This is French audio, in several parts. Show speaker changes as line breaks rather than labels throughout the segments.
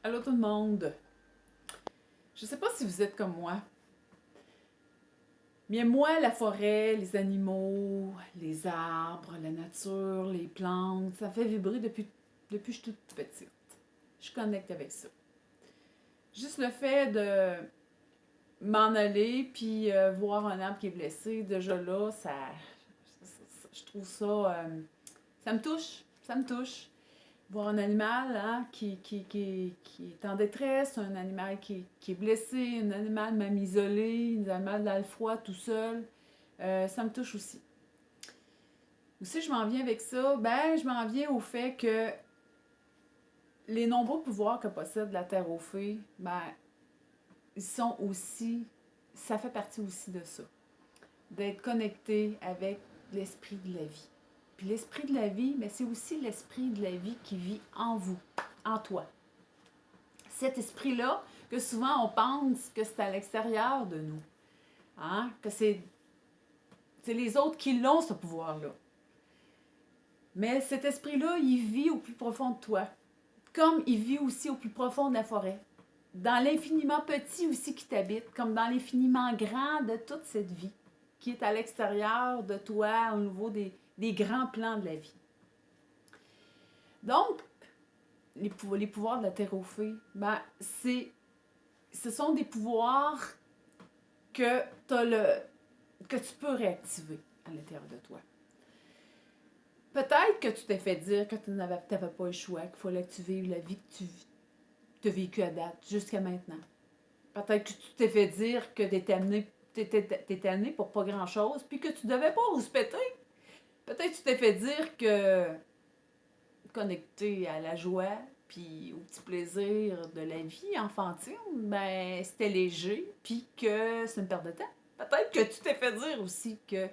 Allô tout le monde. Je sais pas si vous êtes comme moi, mais moi, la forêt, les animaux, les arbres, la nature, les plantes, ça me fait vibrer depuis que je suis toute petite. Je connecte avec ça. Juste le fait de m'en aller puis voir un arbre qui est blessé, déjà là, je trouve ça, ça me touche, ça me touche. Voir un animal hein, qui est en détresse, un animal qui est blessé, un animal même isolé, un animal dans le froid tout seul, ça me touche aussi. Aussi, je m'en viens avec ça, ben, je m'en viens au fait que les nombreux pouvoirs que possède la Terre aux Fées, ben, ils sont aussi, ça fait partie aussi de ça, d'être connecté avec l'esprit de la vie. Puis l'esprit de la vie, mais c'est aussi l'esprit de la vie qui vit en vous, en toi. Cet esprit-là, que souvent on pense que c'est à l'extérieur de nous, hein? Que c'est les autres qui l'ont, ce pouvoir-là. Mais cet esprit-là, il vit au plus profond de toi, comme il vit aussi au plus profond de la forêt, dans l'infiniment petit aussi qui t'habite, comme dans l'infiniment grand de toute cette vie, qui est à l'extérieur de toi, au niveau des grands plans de la vie. Donc, les pouvoirs de la terre aux fées, ben, ce sont des pouvoirs que, que tu peux réactiver à l'intérieur de toi. Peut-être que tu t'es fait dire que tu n'avais pas le choix, qu'il fallait que tu vives la vie que tu as vécue à date, jusqu'à maintenant. Peut-être que tu t'es fait dire que tu étais amené pour pas grand-chose, puis que tu devais pas respecter. Peut-être que tu t'es fait dire que connecté à la joie, puis au petit plaisir de la vie enfantine, ben c'était léger, puis que c'est une perte de temps. Peut-être que tu t'es fait dire aussi que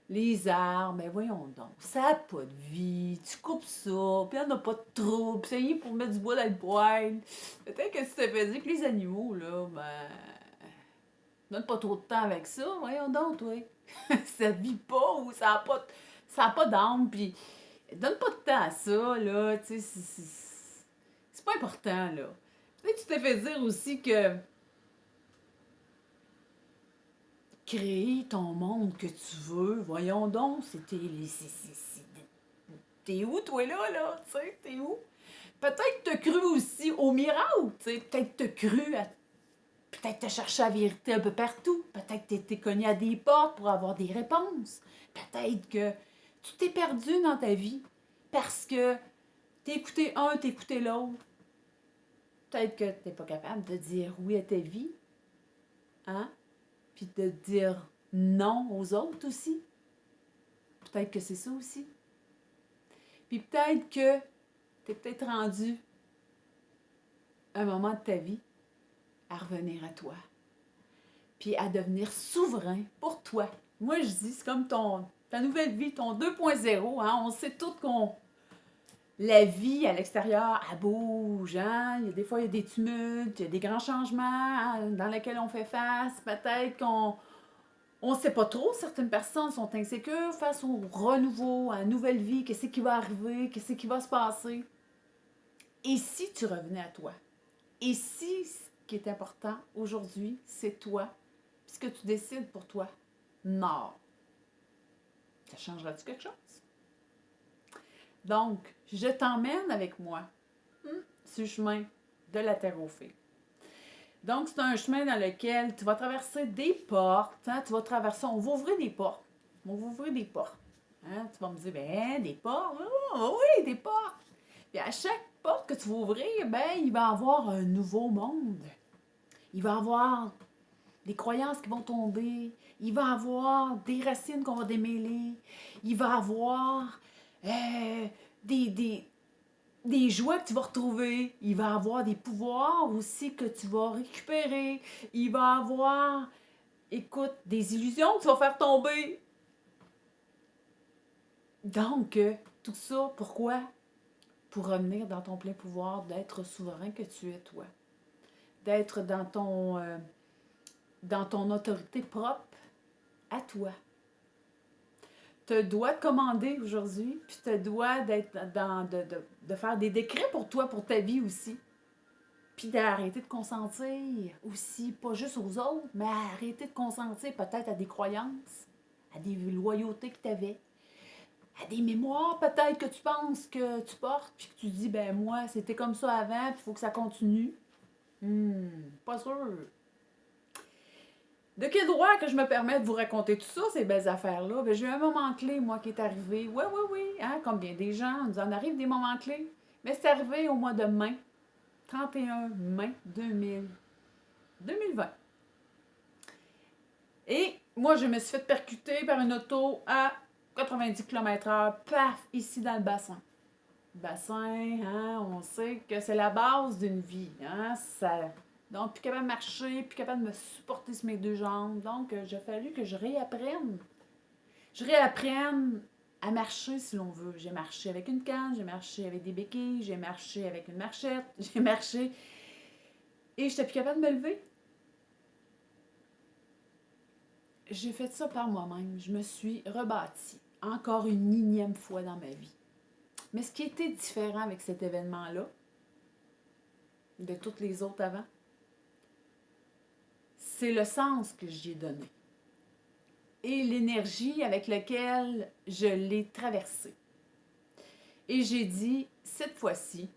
les arbres, ben voyons donc, ça n'a pas de vie, tu coupes ça, puis il n'y en a pas de trou, puis c'est rien pour mettre du bois dans le poêle. Peut-être que tu t'es fait dire que les animaux, là, ben, donne pas trop de temps avec ça, voyons donc, toi. Ça vit pas ou ça a pas d'âme, puis donne pas de temps à ça, là, tu sais, c'est pas important, là. Peut-être que tu t'es fait dire aussi que créer ton monde que tu veux, voyons donc, t'es où, toi, là, tu sais, t'es où? Peut-être t'as cru aussi au miracle, tu sais, peut-être t'as cru à... Peut-être t'as cherché la vérité un peu partout, peut-être t'es cogné à des portes pour avoir des réponses, peut-être que tu t'es perdu dans ta vie parce que t'as écouté un, t'as écouté l'autre. Peut-être que t'es pas capable de dire oui à ta vie, hein? Puis de dire non aux autres aussi. Peut-être que c'est ça aussi. Puis peut-être que t'es peut-être rendu un moment de ta vie à revenir à toi. Puis à devenir souverain pour toi. Moi, je dis, c'est comme ta nouvelle vie, ton 2.0. Hein? On sait tous qu'on... La vie à l'extérieur, elle bouge. Hein? Des fois, il y a des tumultes, il y a des grands changements hein, dans lesquels on fait face. Peut-être qu'on on ne sait pas trop. Certaines personnes sont insécures face au renouveau, à une nouvelle vie. Qu'est-ce qui va arriver? Qu'est-ce qui va se passer? Et si tu revenais à toi? Et si ce qui est important aujourd'hui, c'est toi, puis ce que tu décides pour toi? Non. Ça changera-tu quelque chose? Donc, je t'emmène avec moi sur le chemin de la terre aux fées. Donc, c'est un chemin dans lequel tu vas traverser des portes. Hein, tu vas traverser, on va ouvrir des portes. On va ouvrir des portes. Hein, tu vas me dire, ben, des portes? Oh, oui, des portes. Puis à chaque porte que tu vas ouvrir, ben, il va y avoir un nouveau monde. Il va y avoir des croyances qui vont tomber. Il va y avoir des racines qu'on va démêler. Il va y avoir des, des joies que tu vas retrouver. Il va y avoir des pouvoirs aussi que tu vas récupérer. Il va y avoir, écoute, des illusions que tu vas faire tomber. Donc, tout ça, pourquoi? Pour revenir dans ton plein pouvoir, d'être souverain que tu es toi. D'être dans ton autorité propre à toi. Tu dois te commander aujourd'hui, puis tu dois d'être de faire des décrets pour toi, pour ta vie aussi. Puis d'arrêter de consentir aussi, pas juste aux autres, mais arrêter de consentir peut-être à des croyances, à des loyautés que tu avais, à des mémoires peut-être que tu penses que tu portes, puis que tu te dis, ben moi, c'était comme ça avant, puis il faut que ça continue. Pas sûr. De quel droit que je me permets de vous raconter tout ça, ces belles affaires-là? Ben, j'ai eu un moment clé, moi, qui est arrivé. Oui, hein, comme bien des gens, nous en arrive des moments clés. Mais c'est arrivé au mois de mai, 31 mai 2020. Et moi, je me suis fait percuter par une auto à 90 km/h, paf, ici dans le bassin. Bassin, hein, on sait que c'est la base d'une vie. Hein, ça... Donc, plus capable de marcher, plus capable de me supporter sur mes deux jambes. Donc, il a fallu que je réapprenne. Je réapprenne à marcher si l'on veut. J'ai marché avec une canne, j'ai marché avec des béquilles, j'ai marché avec une marchette, j'ai marché et j'étais plus capable de me lever. J'ai fait ça par moi-même. Je me suis rebâtie encore une énième fois dans ma vie. Mais ce qui était différent avec cet événement-là, de toutes les autres avant, c'est le sens que j'y ai donné et l'énergie avec laquelle je l'ai traversé. Et j'ai dit, cette fois-ci,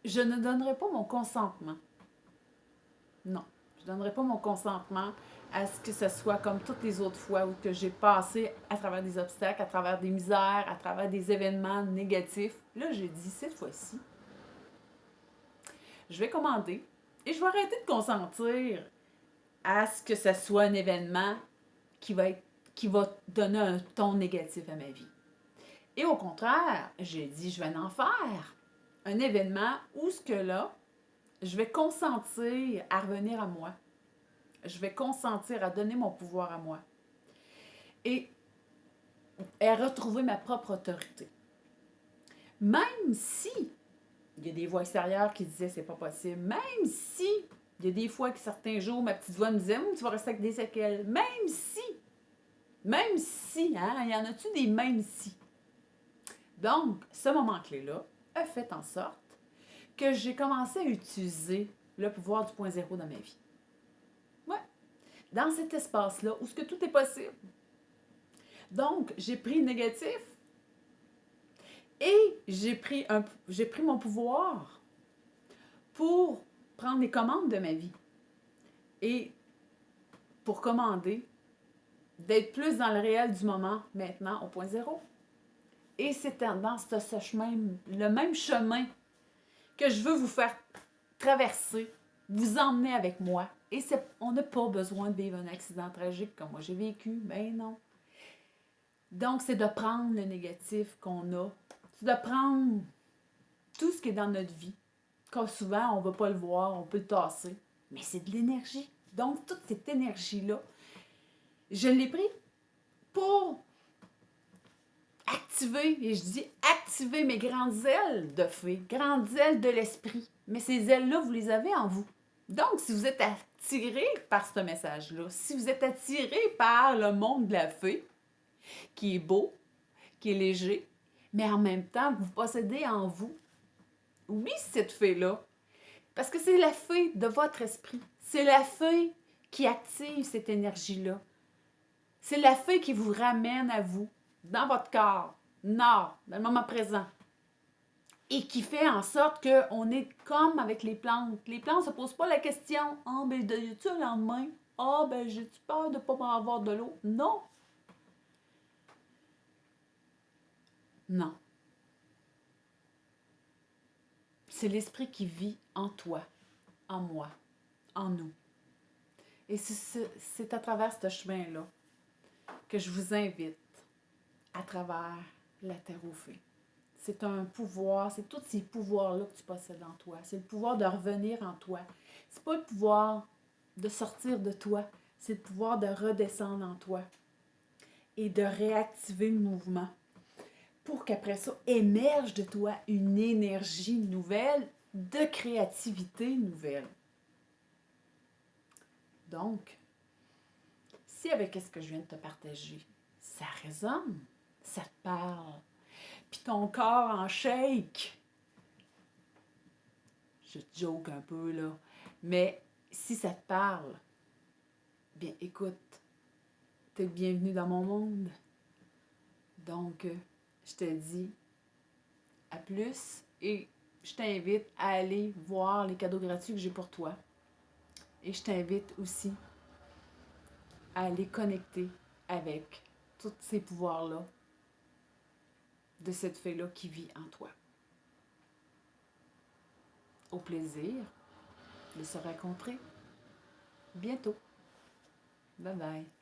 je ne donnerai pas mon consentement. Non, je ne donnerai pas mon consentement à ce que ce soit comme toutes les autres fois où que j'ai passé à travers des obstacles, à travers des misères, à travers des événements négatifs. Là, j'ai dit, cette fois-ci, je vais commander et je vais arrêter de consentir à ce que ce soit un événement qui va donner un ton négatif à ma vie. Et au contraire, j'ai dit, je vais en faire un événement où ce que là, je vais consentir à revenir à moi. Je vais consentir à donner mon pouvoir à moi. Et à retrouver ma propre autorité. Même si il y a des voix extérieures qui disaient c'est pas possible, même si il y a des fois que certains jours, ma petite voix me disait tu vas rester avec des séquelles, même si, hein, il y en a-tu des même si? Donc, ce moment clé-là a fait en sorte que j'ai commencé à utiliser le pouvoir du point zéro dans ma vie. Ouais. Dans cet espace-là où ce que tout est possible. Donc, j'ai pris le négatif et j'ai pris mon pouvoir pour prendre les commandes de ma vie et pour commander d'être plus dans le réel du moment maintenant au point zéro. Et c'est dans ce chemin, le même chemin que je veux vous faire traverser, vous emmener avec moi. Et on n'a pas besoin de vivre un accident tragique comme moi j'ai vécu, ben non. Donc, c'est de prendre le négatif qu'on a, c'est de prendre tout ce qui est dans notre vie. Comme souvent, on ne va pas le voir, on peut le tasser, mais c'est de l'énergie. Donc, toute cette énergie-là, je l'ai pris pour activer, et je dis activer mes grandes ailes de fée, grandes ailes de l'esprit. Mais ces ailes-là, vous les avez en vous. Donc, si vous êtes attiré par ce message-là, si vous êtes attiré par le monde de la fée, qui est beau, qui est léger, mais en même temps, vous possédez en vous, oui, cette fée-là, parce que c'est la fée de votre esprit. C'est la fée qui active cette énergie-là. C'est la fée qui vous ramène à vous, dans votre corps, dans le moment présent. Et qui fait en sorte qu'on est comme avec les plantes. Les plantes ne se posent pas la question « Ah, ben, y a-tu un lendemain? Ah, ben, j'ai-tu peur de ne pas avoir de l'eau? » Non. Non. C'est l'esprit qui vit en toi, en moi, en nous. Et c'est à travers ce chemin-là que je vous invite à travers la terre aux fées. C'est un pouvoir, c'est tous ces pouvoirs-là que tu possèdes en toi. C'est le pouvoir de revenir en toi. C'est pas le pouvoir de sortir de toi, c'est le pouvoir de redescendre en toi et de réactiver le mouvement pour qu'après ça émerge de toi une énergie nouvelle, de créativité nouvelle. Donc, si avec ce que je viens de te partager, ça résonne, ça te parle, puis ton corps en shake, Je joke un peu, là. Mais si ça te parle, bien écoute, t'es le bienvenu dans mon monde. Donc, je te dis à plus et je t'invite à aller voir les cadeaux gratuits que j'ai pour toi. Et je t'invite aussi à aller connecter avec tous ces pouvoirs-là de cette fée-là qui vit en toi. Au plaisir de se rencontrer bientôt. Bye bye.